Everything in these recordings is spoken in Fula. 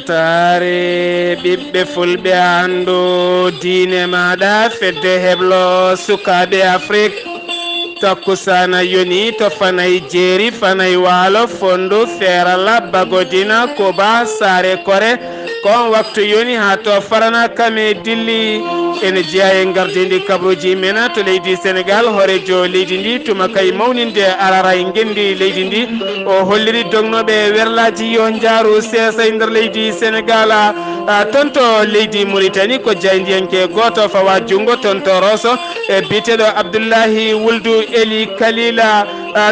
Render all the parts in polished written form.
ɓamtare ɓiɓɓe fulɓe andu diine maɗa fedde heblo sukaɓe Afrique takkusana yoni to fanay jeeri fanay waalo fondu ferala bagodina koba sare kore kon waktu yoni ha to farana kame dilli ene jeeya e gardidi kabruji mena to leydi Sénégal horejo leydi ndi tuma kay mawninde araray gendi leydi ndi o holliri dognoɓe werlaji yo jaaru sesa e nder leydi Sénégal tonto leydi Mauritanie ko jayndiyanke goto fawa jungo tonto Rosso e biteɗo Abdoullahi Wuldu Eli Kalila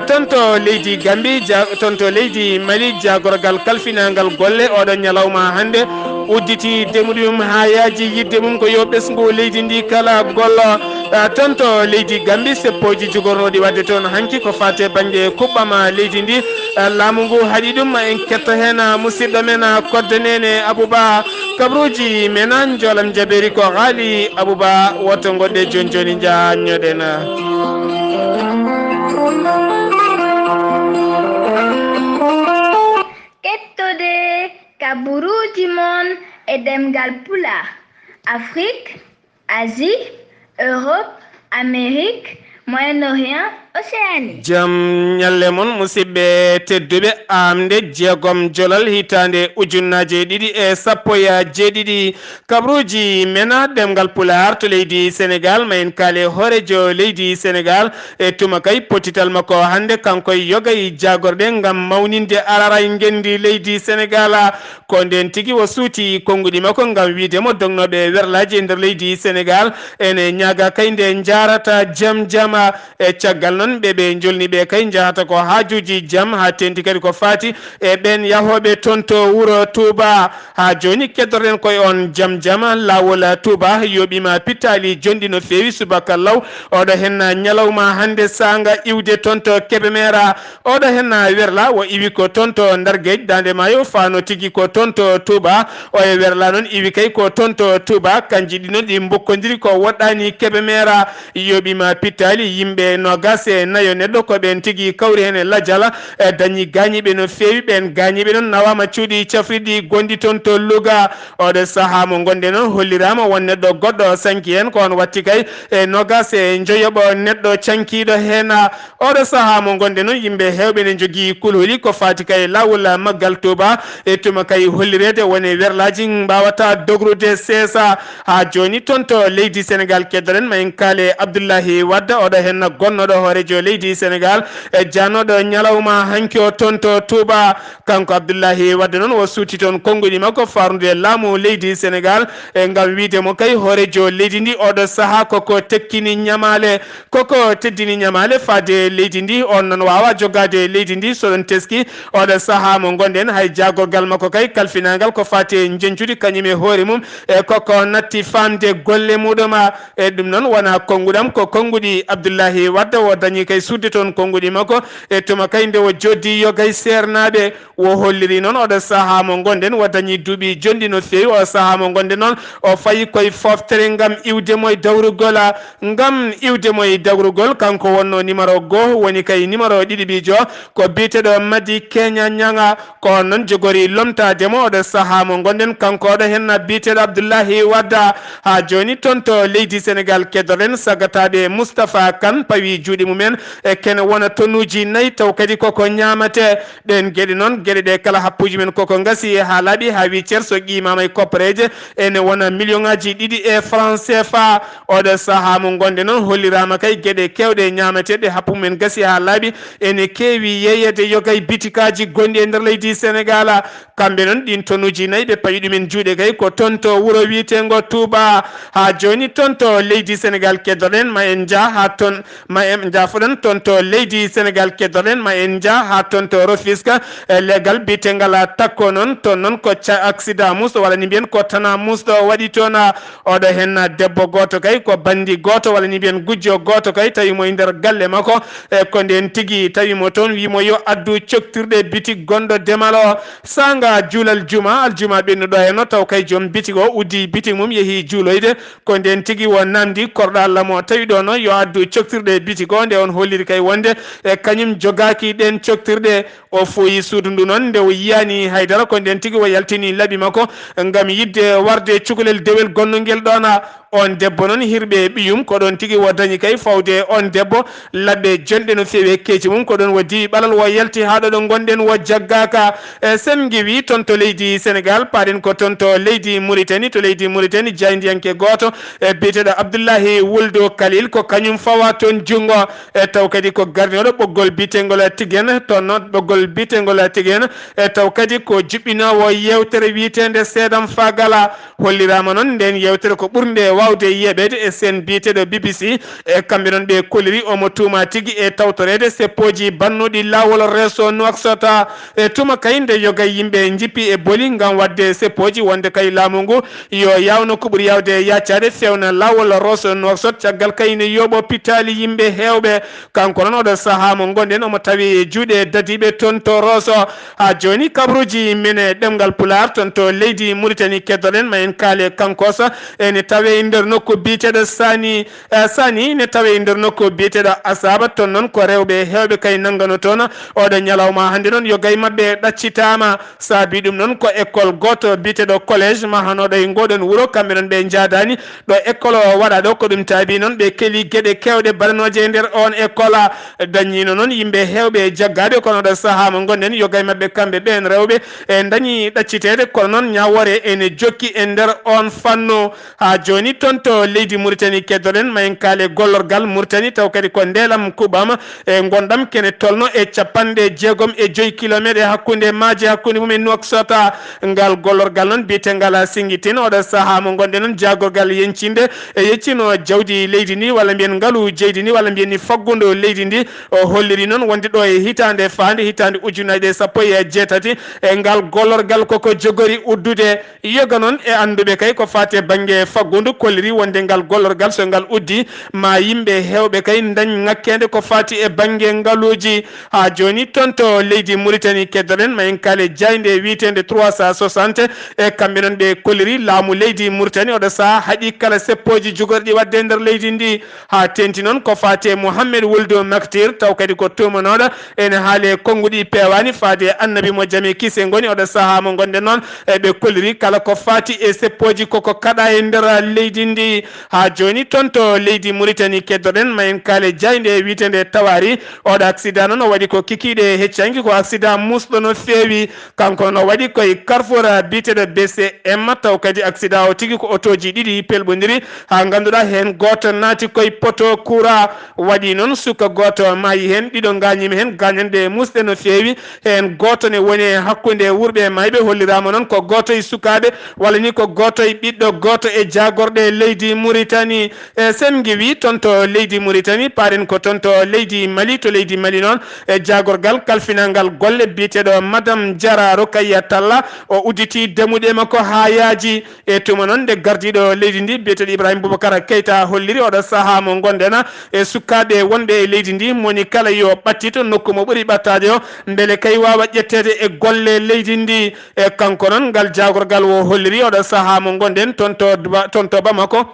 tonto leydi Gambie tonto leydi Mali jagorgal kalfinagal golle oɗon ñalawma hande udditi demudum ha yaaji yidde mum ko yo ɓesgu leydi ndi kala gollo tonto leydi Gambie seppoji jogornoɗi wadde toon hanki ko fate banggue kuɓɓama leydi ndi laamu ngu haaɗi ɗum en ketto hen musidɗo men kodde nene Abouba kabruji mena jolam jaberi ko haali Abouba woto goɗɗe joni joni jañoɗen kettode kaburuji mon e demgal pulaar Afrique, Asie, Europe, Amérique, Moyen-Orient, Océanie. jam ñalle mon musidɓe tedduɓe amde jeegom jolal hitande ujunnaje ɗiɗi e sappo ya jeeɗiɗi kabruji mena demgal pulaar to leydi Sénégal ma en kaale hoorejo leydi Sénégal e tuma kay potital makko hande kanko yogay jagorɗe ngam mawninde araray gendi leydi Sénégal ko nden tigui o suuti konguɗi makko ngam wiidemo dognoɓe werlaji e nder leydi Sénégal ene ñaaga kay nde jarata jam jama e caggal noon ɓeɓe jolni ɓe kay jahata ko haajuji jaam ha tenti kadi ko fati e ɓen yahoɓe toon to wuuro Touba ha joni keddorten koye on jaam jama lawol Touba yoɓima pittali jonɗi no fewi subaka law oɗo hen ñalawma hande sanga iwde toon to Kébémer oɗo hen werla o iwi ko toon to Ndargueje Dande Maayo fano tigui ko toon to Touba o e werla noon iwi kay ko toon to Touba kanji ɗi noon ɗi bokkodiri ko woɗɗani Kébémer yoɓima pittali yimɓe nogas e nayo neɗɗo ko ɓen tigui kawri hen e ladiala e dañi gañiɓe no fewi ɓen gañiɓe noon nawama cuuɗi cafriɗi gondi toon to Louga oɗo saaha mo gonɗe noon hollirama won neɗɗo goɗɗo sanki hen ko on watti kay e nogas e joyoɓo neɗɗo cankiɗo hen oɗo saaha mo gonɗe noon yimɓe hewɓe ne jogui kulhuli ko fati kay lawol maggal Touba e tuma kay hollirede woni werlaji mbawata dogrude sesa ha joni toon to leydi Sénégal keddoren ma en kaale Abdoullahi Wadda oɗo hen gonnoɗo hoorejo leydi Sénégal e jannoɗo ñalawma hanki o toon to Touba kanko Abdoullahi Wadda noon o suuti toon konguɗi makko farude laamu leydi Sénégal e ngam wiidemo kay hoorejo leydi ndi oɗo saaha koko tekkini ñamale koko teddini ñamale faade leydi ndi on noon wawa jogade leydi ndi soɗon teski oɗo saaha mo gonɗen hay jagorgal makko kay kalfinagal ko fate jencude kañum e hoore mum e koko natti famde golle muɗum e ɗum noon wona konguɗam ko konguɗi Abdoullahi Wadda o dañi kay sudde toon konguɗi makko e tuma kay nde o joddi yogay sernaɓe o holliri noon oɗo saaha mo gonɗen o dañi duuɓi jonɗi no fewi o saaha mo gonɗen noon o fayi koye foftere ngam iwdemo e dawrugol kanko wonno numéro goho woni kay numéro ɗiɗi ɓijo ko biteɗo Madi Kenya Ñanga ko noon jogori lomtademo oɗo saaha mo gonɗen kanko oɗo hen biteɗo Abdoullahi Wadda ha joni toon to leydi Sénégal keddoren sagataɓe Moustapha Kane pawi juuɗe mumen e kene wona tonnuji nayyi taw kadi koko ñamate ɗen gueɗe noon gueɗe ɗe kala happuji men koko gasi ha laaɓi ha wi ceer so qimama e koppareje ene wona million ngaji ɗiɗi e franc CFA oɗo saaha mo gonɗe noon hollirama kay gueɗe kewɗe ñamateɗe happu men gasi ha laaɓi ene kewi yeyede yogay bitikaji gonɗi e nder leydi Sénégal kamɓe noon ɗin tonnuji nayyi ɓe pawi ɗumen juuɗe kay ko toon to wuuro wiyetego Touba ha joni toon to leydi Sénégal keddoɗen ma en jaa ha toon ma en jafoɗon toon to leydi Sénégal keddoɗen ma en jaa ha toon to Rufisque leggal bitegal takko noon toon noon ko accident musɗo walla ni mbiyen ko tana musɗo waɗi toon oɗo hen debbo goto kay ko bandi goto walla ni mbiyen gujjo goto kay tawimo e nder galle makko e ko nden tigui tawimo toon wimo yo addu coktirɗe bitik gonɗo Demal o sanga juulal juma aljuma ɓennuɗo henno taw kay joom bitik o uddi bitik mum yeehi juuloyde ko nden tigui wo namdi korɗo Allah mo tawi ɗo noon yo addu coktirde biti gonde on holliri kay wonde kanyum jogaki den coktirde o foyi suudu ndu non nde o yiyani haydara ko nden tigi o yaltini labi makko ngam yidde warde cukalel dewel gonnongel ɗona on debbo noon hirɓe ɓiyum ko ɗon tigi wo dañi kay fawde on debbo labɓe jonɗe no feewi keeci mum ko ɗon wo diwi ɓalal wo yalti ha ɗo gonɗen wo jaggaka sen giwi toon to leydi Sénégal paɗen ko toon to leydi Mauritanie to leydi Mauritanie jaydiyanke goto biyeteɗo Abdoullahi Wuldo Khalil ko kañum fawa toon jungo taw kadi ko gardiɗo ɓoggol biyetegol Tigen toon noon ɓoggol biyetegol Tigen taw kadi ko juɓɓinowo yewtere wiyetede seedam fagala hollirama noon nden yewtere ko ɓurde wawde yeɓede e sen biyeteɗo BBC kamɓe noon ɓe koliri omo tuma tigui e tawtorede seppoji bannuɗi lawol reso Nouakchott tuma kay nde yoga yimɓe jippi e boli ngam wadde seppoji wonde kay laamu ngu yo yawno ko ɓuuri yawde yaccade fewna lawol reso Nouakchott caggal kay ne yoɓo pittali yimɓe hewɓe kanko noon oɗo saaha mo gonɗen omo tawi juuɗe dadiɓe toon to Rosso ha joni kabruji mine ɗemgal Pulaar toon to leydi Mauritanie keddoɗen ma en kaale kankoso ene tawe nder nokku biyeteɗo Sani ne tawe nder nokku biyeteɗo Asaba toon noon ko rewɓe hewɓe kay nanggano toon oɗo ñalawma hande noon yo gay mabɓe ɗaccitama saabi ɗum noon ko école goto biyeteɗo collége ma hanoɗo e ngoɗon wuuro kamɓe noon ɓe jadani ɗo école o waɗa ɗo ko ɗum taabi noon ɓe keeli gueɗe kewɗe baɗanoje e nder on école dañino noon yimɓe hewɓe jaggade kono ɗo saaha mo gonɗen yo gay mabɓe kamɓe ɓen rewɓe e dañi ɗaccitede kono noon ñawore ene jokki e nder on fannu ha joni toon to leydi Mauritanie keddoɗen ma en kaale gollorgal Mauritanie taw kadi ko ndelam kuɓam e gonɗam kene tolno e 65 kilométre e hakkude maaje hakkude mumen Nouakchott ngal gollorgal noon biyetengal Singitine oɗo saaha mo gonɗen noon jagorgal yencinde e yeccino jawdi leydi ndi walla mbiyen ngaalu jeydi ndi walla mbiyen ni faggudu leydi ndi o holliri noon wonde ɗo e hitande fande hitande ujunaje 16 e ngal gollorgal koko jogori uddude yoga noon e anduɓe kay ko fate banggue faggudu kolliri wonde ngal gollorgal so ngal uddi ma yimɓe hewɓe kay dañ ngakkede ko fati e banggue ngaaluji ha joni toon to leydi Mauritanie keddoɗen ma en kaale jayde witende 360 e kamɓe noon ɓe kolliri laamu leydi Mauritanie oɗo saaha haaɗi kala seppoji jogorɗi wadde e nder leydi ndi ha tenti noon ko fate Mouhamed Wuldo Maktir taw kadi ko tumanoɗo ene haale konnguɗi pewani fade annabi mo jaami kise goni oɗo saaha mo gonɗen noon ɓe kolliri kala ko fati e seppoji koko kaɗa e nder leydi ndi ha joni toon to leydi Mauritanie keddoɗen ma en kaale jayde witende Tawari oɗo accident noon o waɗi ko kikiɗe heccanki ko accident musɗo no feewi kanko no waɗi koye carrefour biyeteɗo BCM taw kadi accident o tigui ko autoji ɗiɗi pelɓodiri ha ganduɗa hen goto naati koye poto courant waɗi noon suka goto maayi hen ɗiɗo gañima hen gañande musɗe no feewi hen goto ne woni hakkude wurɓe mayɓe hollirama noon ko goto e sukaɓe walla ni ko goto e ɓiɗɗo goto e jagorɗe leydi Mauritanie e sen giwi toon to leydi Mauritanie paren ko toon to leydi Mali to leydi Mali noon e jagorgal kalfinalgal golle biyeteɗo madame Diara Rokaya Talla o udditi demuɗe makko ha yaaji e tuma noon nde gardiɗo leydi ndi biyeteɗo Ibrahima Boubacar Keita holliri oɗo saaha mo gonɗen e sukaɓe wonɓe e leydi ndi moni kala yo ɓattito nokku mo ɓuuri ɓattade o beele kay wawa ƴettede e golle leydi ndi e kanko noon ngal jagorgal o holliri oɗo saaha mo gonɗen toon to Bamako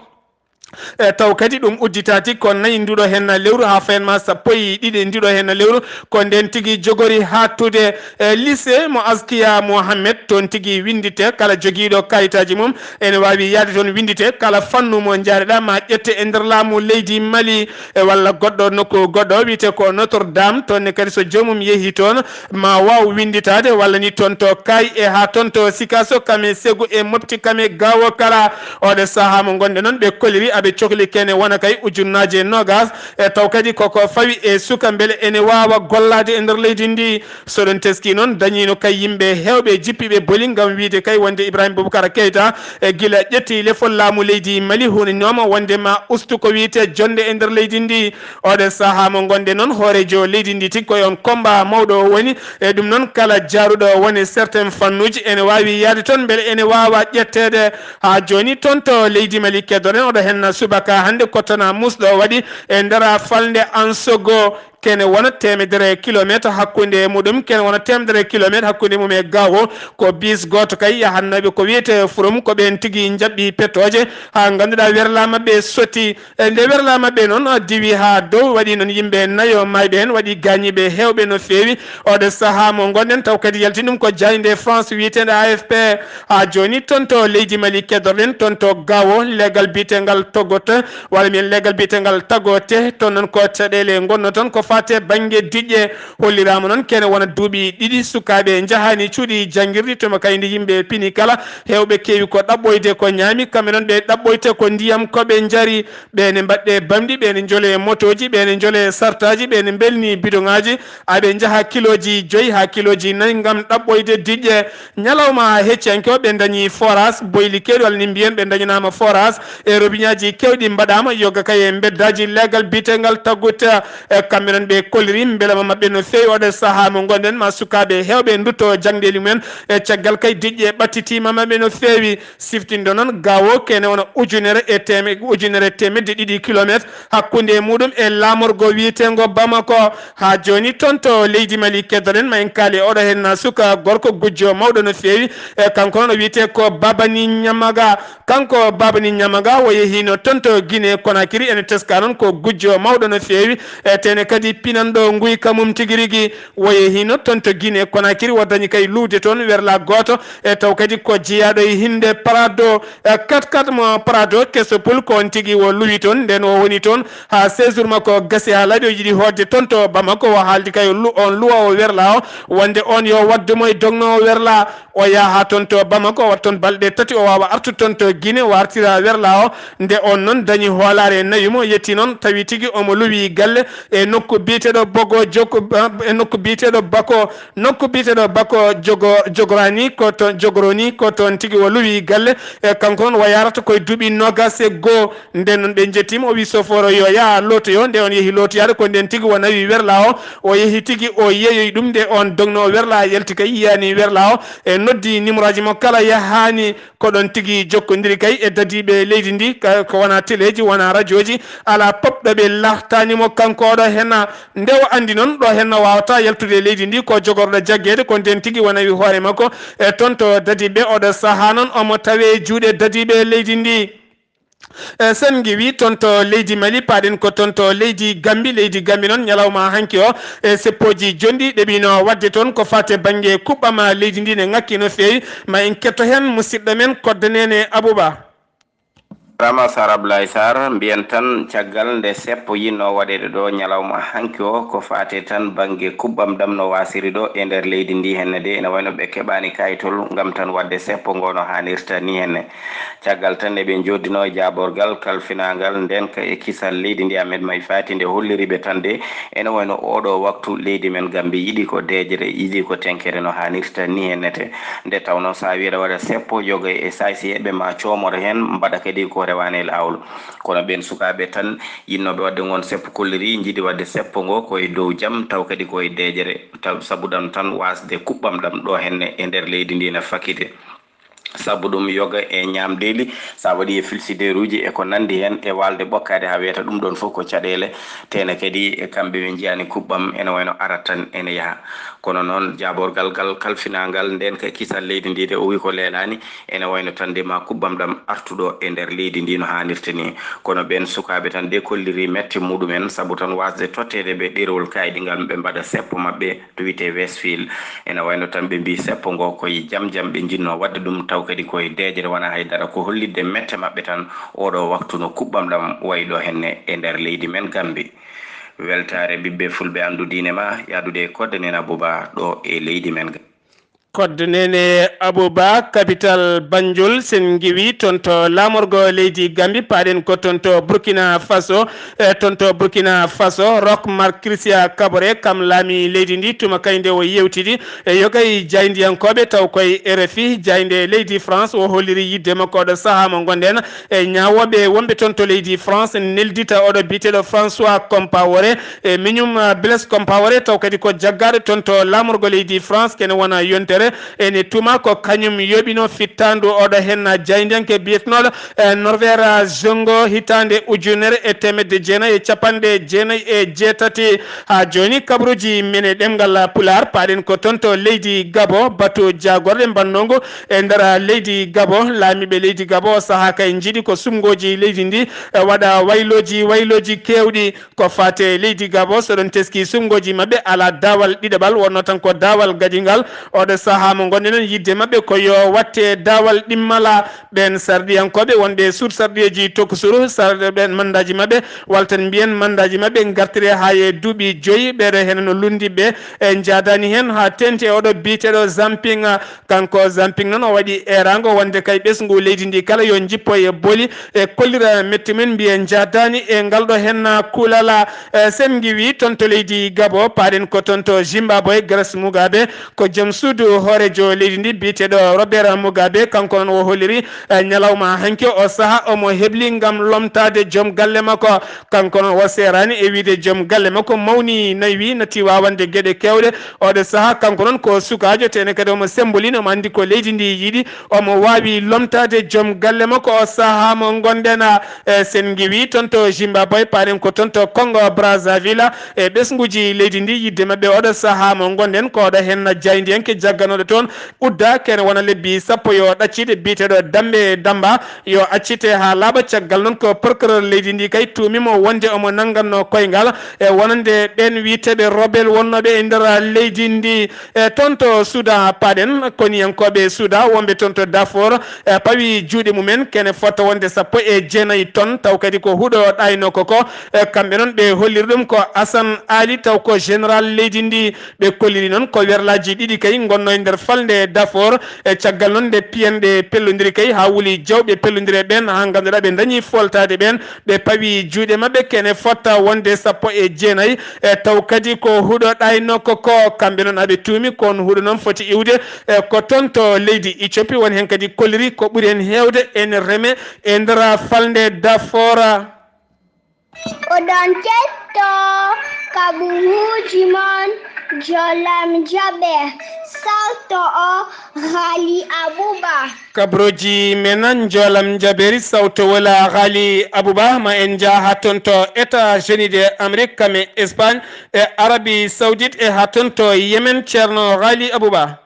taw kadi ɗum udditati ko nayi nduɗo hen lewru ha fayenma sappo e ɗiɗi ndiɗo hen lewru ko nden tigui jogori hattude lycée mo Askia Mohamed toon tigui windite kala joguiɗo kayitaji mum ene wawi yaade toon windite kala fannu mo jaareɗa ma ƴette e nder laamu leydi Mali walla goɗɗo nokku goɗɗo wiyete ko Notre Dame toonne kadi so jomum yeehi toon ma waw winditade walla ni toon to Kay e ha toon to Sikasso kame Ségu e Mopti kame Gawo kala oɗo saaha mo gonɗe noon ɓe koliri aɓe cohli kene wona kay ujunnaje nogas e taw kadi koko fawi e suka beele ene wawa gollade e nder leydi ndi soɗon teski noon dañino kay yimɓe hewɓe jippiɓe boli gam wiide kay wonde Ibrahima Boubacar Keita e guila ƴetti lefol laamu leydi Mali hunde nooma wondema ustu ko wiyete jonde e nder leydi ndi oɗo saaha mo gonde noon hoorejo leydi ndi tigui koye on combat mawɗo o woni e ɗum noon kala jaruɗo woni certain fannuji ene wawi yaade toon beele ene wawa ƴettede ha joni toon to leydi Mali keddoɗen oɗo hen subaka hande kottana musɗo waɗi e ndera falde Ansogo kene wona temedere kilometre hakkunde mudum kene wona temedere kilometre hakkunde mum e Gawo ko bis goto kay yahannaɓe ko wiyete Furum ko ɓen tigui jabɓi pettoje ha ganduɗa werla mabɓe sotti nde werla mabɓe noon diwi ha dow waɗi noon yimɓe nayo mayɓe hen waɗi gañiɓe hewɓe no fewi oɗo saaha mo gonɗen taw kadi yalti ɗum ko jayde France wiyetede AFP ha joni toon to leydi Mali keddorɗen toon to Gawo leggal bitegal Togote walla min leggal bitegal Tagote toon noon ko caɗele gonno toon ko fate banggue diƴƴe hollirama noon kene wona duuɓi ɗiɗi sukaɓe jahani cuuɗi janguirɗi toma kayde yimɓe pini kala hewɓe kewi ko ɗaɓɓoyde ko ñaami kamɓe noon ɓe ɗaɓɓoyte ko ndiyam koɓe jaari ɓene mbaɗɗe bamɗi ɓene joole motoji ɓene joole sartaji ɓene belni bidon ngaji aɓe jaaha kiloji 5 ha kiloji 4 gam ɗaɓɓoyde diƴƴe ñalawma hecciyanke ɓe dañi forage boyli kewɗi walla ni mbiyen ɓe dañinama forage e robiñaji kewɗi mbaɗama yoga kay beddaji leggal bitegal Taguta kamɓe noon ɓe kolliri beelama mabɓe no fewi oɗo saaha mo gonɗen ma sukaɓe hewɓe dutto jangdeli mumen e caggal kay diƴƴe ɓattitima mabɓe no fewi siftinde noon Gawo kene wona ujunere temedde ɗiɗi kilométre hakkunde muɗum e lamorgo wiyetego Bamako ha joni toon to leydi Mali keddoren ma en kaali oɗo hen suka gorko gujjo mawɗo no fewi e kanko noon o wiyete ko Babani Nyamaga kanko Babani Nyamaga o yehino toon to Guinée Conakry ene teska noon ko gujjo mawɗo no fewi e tene kadi pinanɗo guyka mum tigui rigui o yehino toon to Guinée Conakry o dañi kay luude toon werla goto e taw kadi ko jeeyaɗo e hinde Prado 4x4 mo Prado Kesopul ko on tigui o luwi toon nden o woni toon ha séjour makko gasi ha laaɓi o yiiɗi hodde toon to Bamako o haaldi kay on luwa o werla o wonde on yo waddumo e dogno werla o yaha toon to Bamako o wat toon balɗe 3 o wawa artude toon to Guinée o artira werla o nde on noon dañi hoolare nayimo yetti noon tawi tigui omo luwi galle e nokku biteɗo bogo jokko e nokku biteɗo bako jogorani ko toon jogoroni ko toon tigui o luwi galle e kanko noon o yarata koye duuɓi nogas e goho nden noon ɓe jettima o wi soforo yo yaa lotoyo nde on yeehi lotoyade ko nden tigui o nawi werla o yeehi tigui o yeeyoyi ɗum nde on dogno werla yalti kay yiyani werla o e noddi numéro aji mo kala yahani koɗon tigui jokkodiri kay e dadiɓe leydi ndi ko wona téléji wona radio ji ala popɗo ɓe lartanimo kanko oɗo henna nde o andi noon ɗo henna wawata yaltude leydi ndi ko jogorɗo jaggede ko nden tigui o nawi hoore makko e toon to dadiɓe oɗo saaha noon omo tawe juuɗe dadiɓe leydi ndi sen giwi toon to leydi Mali paɗen ko toon to leydi Gambi noon ñalawma hanki o e seppoji jonɗi ɗeɓino wadde toon ko fate banggue kuɓɓama leydi ndi ne ngakki no fewi ma en ketto hen musidɗo men kodde nene Abouba Rama Sarablaye Sar mbiyen tan caggal nde seppo yinno waɗede ɗo ñalawma hanki o ko fate tan banggue kuɓɓam ɗam no wasiri ɗo e nder leydi ndi henne de ene wayno ɓe keɓani kayitol gam tan wadde seppo ngono hanirta ni henne caggal tan eɓe joddino e jaborgal kalfinagal nden ka e kisal leydi ndi Ahmed May Fati nde holliriɓe tan de ene wayno oɗo waktu leydi men Gambi yiɗi ko dejere yiɗi ko tenkere no hanirta ni hennete nde tawno sa wiɗa waɗa seppo yoga e saysi eɓe ma comoro hen mbaɗa kadi ko rewane lawol kono ɓen sukaɓe tan yinnoɓe wadde gon seppo kolliri jiiɗi wadde seppo ngo koye dow jaam taw kadi koye dejere taw sabuɗam tan wasde kuɓɓam ɗam ɗo henne e nder leydi ndi ne fakkite sabu ɗum yoga e ñamdeli sa waɗi e filsidére uji e ko nandi hen e walde ɓokkade ha wiyata ɗum ɗon fof ko caɗele tene kadi e kamɓe ɓe jiyani kuɓɓam ene wayno arat tan ene yaaha kono noon jaborgal gal kalfinagal nden ka kisal leydi ndi de o wi ko leelani ene wayno tan de ma kuɓɓam ɗam artuɗo e nder leydi ndi no hannirta ni kono ɓen sukaɓe tan de kolliri metti muɗumen saabu tan wasde tottede ɓe ɗerewol kayɗi ngal ɓe mbaɗa seppo mabɓe to wiyete Westfield ene wayno tan ɓe mbi seppo ngo koye jaam jaam ɓe jinno wadde ɗum taw kadi koye dejere wona haydara ko hollidde mette mabɓe tan oɗo waktu no kuɓɓam ɗam wayɗo henne e nder leydi men Gambi weltare ɓiɓɓe fulɓe andu diine ma yadude kodde nena Abouba ɗo e leydi men kodde nene Abouba capital Banjul sen giwi toon to lamorgo leydi Gambi paɗen ko toon to Burkina Faso toon to Burkina Faso Roch Marc Christian Kaboré kam laami leydi ndi tuma kayde o yewtidi e yogay jayndiyankoɓe taw koye RFI jaynde leydi France o holliri yidde makko oɗo saaha mo gonɗen e ñawoɓe wonɓe toon to leydi France neldita oɗo biteɗo François Compaoré e miñum Blaise Compaoré taw kadi ko jaggaɗo toon to lamorgo leydi France kene wona yontere ujunere ene tuma ko kanyum yobino fittandu odo henna jayndenke bietnoɗo norvera zongo hitande ujunere e temedde jeenayi e capanɗe jeenayi e jeetati ha joni kabruji mene ɗemgal pular paɗen ko toon to leydi Gabo bato jagorɗe mbannongo e nder leydi Gabo laamiɓe leydi Gabo saaha kay jiiɗi ko sumgoji leydi ndi waɗa wayloji kewɗi ko fate leydi Gabo soɗon teski sumgoji mabɓe ala dawal ɗiɗaɓal wonno tan ko dawal gadingal oɗo saaha mo gonɗenen yidde mabɓe ko yo watte dawal ɗimmala ɓen sardiyankoɓe wonɓe suud sardieji tokusuru ɓen mandaji mabɓe waltan mbiyen mandaji mabɓe gartire ha e duuɓi joyyi ɓeɗo hen no lundiɓe e jadani hen ha tenti oɗo biteɗo zamping kanko zamping noon o waɗi erago wonde kay ɓesgu leydi ndi kala yo jippo e booli e kollira metti men mbiye jadani e ngalɗo hen kulala sen giwi toon to leydi Gabo paɗen ko toon to Zimbabwe Grace Mugabe ko joom suudu hoorejo leydi ndi biteɗo Robert Mugabe kanko noon o holliri ñalawma hanki o saaha omo heɓli gam lomtade joom galle makko kanko noon o serani e wiide joom galle makko mawni nayi nati wawande gueɗe kewɗe oɗo saaha kanko noon ko sukajo tene kadi omo sembolini omo andi ko leydi ndi yiiɗi omo wawi lomtade joom galle makko o saaha mo gonɗen sen giwi toon to Zimbabwe paɗen ko toon to Congo Brazzaville e ɓesguji leydi ndi yidde mabɓe oɗo saaha mo gonɗen ko oɗo hen jaydiyanke jagganoɗo toon udda kene wona lebbi sappo yo ɗaccide biteɗo Dambe Damba yo accite ha laaɓa caggal noon ko procureur leydi ndi kay tumimo wonde omo nanganno koyngal e wonande ɓen witeɓe rebel wonnoɓe e nder leydi ndi e toon to Soudan paɗen koniyankoɓe Soudan wonɓe toon to Darfour pawi juuɗe mumen kene fotta wonde sappo e jeenayi tonnes taw kadi ko huuɗo ɗayno koko kamɓe noon ɓe holliri ɗum ko Assane Ali taw ko général leydi ndi ɓe kolliri noon ko werlaji ɗiɗi kay gonno e nder falde Darfour e caggal noon nde piyanɗe pellodiri kay ha wuli jawɓe pellodiri ɓen ha ganduɗa ɓe dañi foltade ɓen ɓe pawi juuɗe mabɓe kene fotta wonde sappo e jeenayi e taw kadi ko huuɗo ɗayno koko kamɓe noon aɓe tuumi kon huuɗo noon foti iwde ko toon to leydi Éthiopie woni hen kadi kolliri ko ɓuuri hen hewde ene reme e nder falde Darfour. Oɗon ketto kaɓuruji mon jolam jaɓe sawto o Ghali Abouba. kabroji menan jolam jaberi sawto wala Ghali Abouba ma en jaa ha toon to États-Unis d'Amérique kame Espagne e Arabie Saoudite e ha toon to Yemen ceerno Ghali Abouba.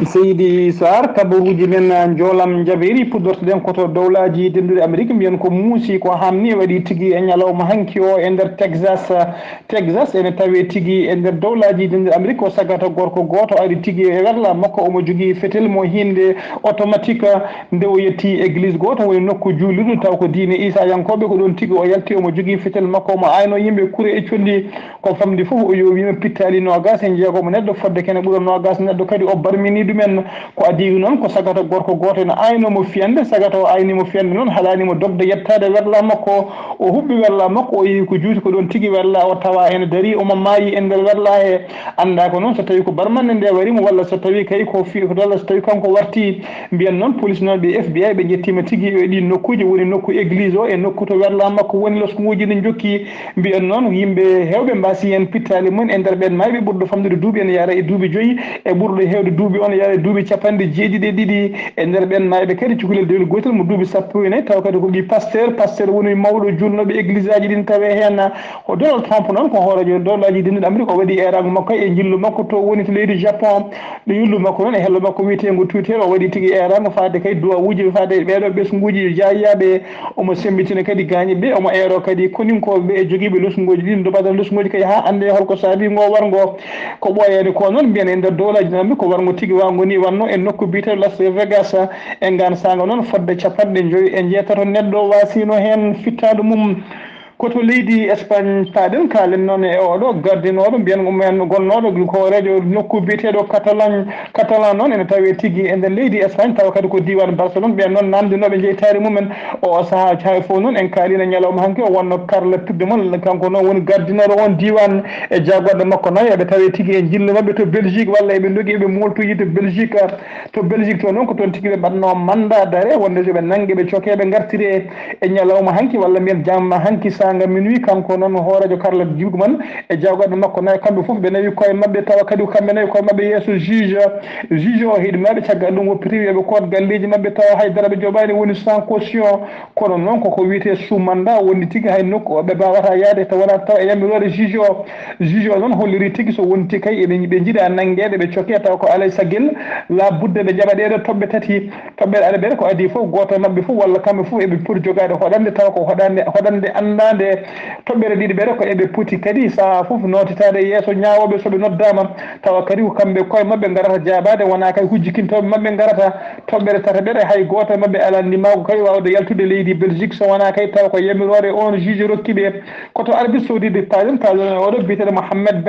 Seydi Sar kabaruji men jolam jaberi puddortoɗen koto dowlaji dendude Amérique mbiyen ko muusi ko hamni waɗi tigui e ñalawma hanki o e nder Texas ene tawe tigui e nder dowlaji dendude Amérique o sagata gorko goto ari tigui e werla makko omo jogui fetel mo hinde automatique nde o yetti église goto woni nokku juulirɗo taw ko diine Isa yankoɓe ko ɗon tigui o yalti omo jogui fetel makko omo ayno yimɓe kuure e colli ko famdi foof o yowima pittali nogas e jeegomo neɗɗo fodde kene ɓuura nogas neɗɗo kadi o barmini ɗumen ko adi noon ko sagata gorko goto no aynomo fiyande sagata o aynimo fiyande noon haɗanimo dogde yettade werla makko o huɓɓi werla makko o yeehi ko juuti ko ɗon tigui werla o tawa ene daari omo maayi e nder werla he anda ko noon so tawi ko barmanne nde warimo walla so tawi kay ko walla so tawi kanko warti mbiyen noon police noon ɓe FBI ɓe jettima tigui e ɗi nokkuji woni nokku église o e nokku to werla makko woni loskuji ne jokki mbiyen noon yimɓe hewɓe mbasi hen pittali mumen e nder ɓen mayɓe ɓurɗo famdude duuɓi ene yaara e duuɓi 5 e ɓurɗo hewde duuɓi on yaara e duuɓi 90 e nder ɓen mayɓe kadi cukalel dewel gotel mo duuɓi 14 taw kadi ko ɓi pasteur woni mawɗo julnoɓe église aji ɗin tawe hen ko Donald Trump noon ko hoorejo dowlaji denduɗe Amérique o waɗi erago makko e jillu makko to woni to leydi Japon ɗo yullu makko noon e hello makko wiyetego Twitter o waɗi tigui erago fade kadi duwawuji fade ɓeɗo ɓesguji jayiyaɓe omo sembitina kadi gañi ɓe omo ero kadi koninkoɓe e joguiɓe losguji ɗin dobadan losguji kadi ha ande holko saabi ngo wargo ko ɓoyede ko noon mbiyen e nder dowlaji ɗin Amérique ko wargo tigui wango ni wanno e nokku biteɗo Las Vegas e ngan saga noon fodde 50 e jeetato neɗɗo wasino hen fittadu mum koto leydi Espagne paɗen kalen noon e oɗo gardinoɗo mbiyen men gonnoɗo ko radio nokku biyeteɗo catalan noon ene tawe tigui e nder leydi Espagne tawa kadi ko diwan Barcelone ɓen noon namdinoɓe jeytari mumen o saaha hay fof noon en kalino ñalawma hanki o wonno Carlo Puigdemont kanko noon woni gardinoɗo on diwan e jagoɗɗo makko nayi eɓe tawe tigui e jillu mabɓe to Belgique walla eɓe doogui eɓe moltoyi to Belgique to noon ko toon tigui ɓe mbaɗno mandat d'arrêt wonde soɓe nanggue ɓe coke ɓe gartiri e ñalawma hanki walla mbiyen jamma hanki sa nga minuit kanko noon hoorejo Karla Djigman e jawgaɗo makko nayi kamɓe fof ɓe nawi koye mabɓe tawa kadi kamɓe nawi koye mabɓe yeeso juge o hiɗimaɓe caggal ɗum o privé ɓe koot galleji mabɓe tawa haydara ɓe joɓani woni sans caution kono noon koko wiyete sous-mandat woni tigui hay nokku ɓe mbawata yaade to wona taw e yamirore juge o noon holliri tigui so wonti kay ɓe jiiɗa nanguede ɓe cokke taw ko alay saguel la budde ɓe jaɓa ɗeɗo toɓɓe tati toɓɓere aɗa ko adi fof goto mabɓe fof walla kamɓe fof eɓe poti jogade hoɗande taw ko hoɗande andade toɓɓere ɗiɗi ɓeɗe ko eɓe poti kadi saaha fof notitade yeeso ñawoɓe soɓe noddama tawa kadi ko kamɓe koye mabɓe garata jabade wona kay hujjikintoɓe mabɓe garata toɓɓere tata ɓeɗe hay goto mabɓe alandimago kay wawde yaltude leydi Belgique so wona kay taw ko yamirore on juge rokkiɓe koto Arabie Saoudite palen oɗo biteɗo Mohammed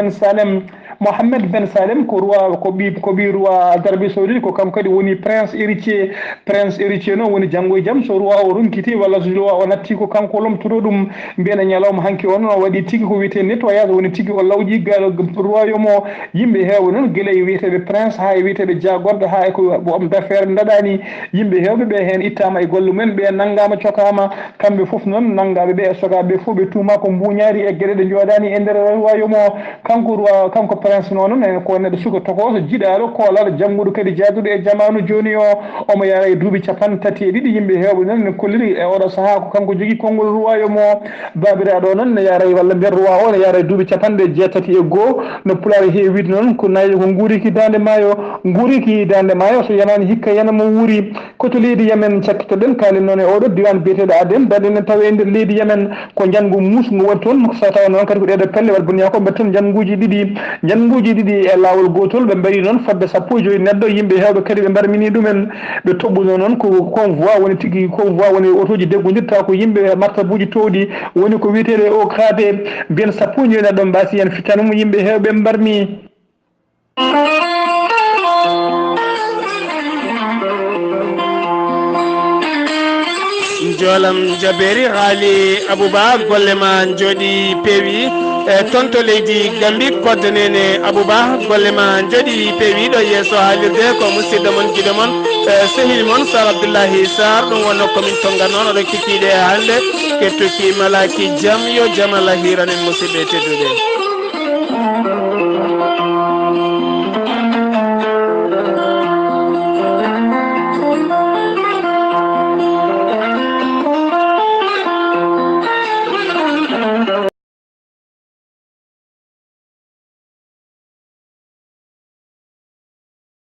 Ben Salem ko roi ko ɓi roi d'Arabie Saoudite ko kanko kadi woni prince héritier noon woni janggo e jaam so roi o ronkiti walla so roi o natti ko kanko lomtoto ɗum mbiyana ñalawma hanki on o waɗi tigui ko wiyete nettoyage woni tigui o lawƴi gal royaume o yimɓe hewɓe noon guila e wiyeteɓe prince ha e wiyeteɓe jagorɗo ha e ko homme d'affaire daɗani yimɓe hewɓe ɓe hen ittama e golle mumen ɓe naggama cokama kamɓe foof noon naggaɓe ɓe e sogaɓe foof ɓe tuuma ko mbuñaari e gueɗe ɗe joɗani e nder royaume o kanko prince noon en ko neɗɗo suka tokoso jiɗaɗo koolaɗo jangguɗo kadi jaaduɗo e jamanu joni o omo yara e duuɓi 32 yimɓe hewɓe noon ne kolliri e oɗo saaha ko kanko jogui konngol royaume o babiraɗo noon ne yara walla nder roi o ne yara e duuɓi 61 no pulaar heewide noon ko nayi ko guuriki dande maayo so yanani hikka yana mo wuuri koto leydi Yemen cakkitoɗen kalen noon e oɗo diwan biyeteɗo Aden daɗenen taw e nder leydi Yemen ko janggo musgo woni toon so tawa noon kadi ko ɗeɗo pelle waɗa boniya ko mbaɗi toon janguji ɗiɗi e lawol gotol ɓe mbaɗi noon fodde 15 neɗɗo yimɓe hewɓe kadi ɓe mbarmini ɗumen ɓe toɓɓuno noon ko convoi woni tigui convoi woni autoji deggodir taw ko yimɓe martabuji towɗi woni ko wiyeteɗe o kaade mbiyen 19 neɗɗo mbasi hen fittanum yimɓe hewɓe mbarmi jolam jaberi haali Abouba golle ma jooɗi peewi e toon to leydi Gambie kodde nene Abouba golle ma jooɗi peewi ɗo yeeso haalirde ko musidɗo moon guiɗo moon sehil moon Sar Abdoullahi Sarr ɗum wonno komin tonga noon oɗo kikkiɗe haalde kettuki malaki jaam yo jaam Allah hiranen musidɓe tedduɓe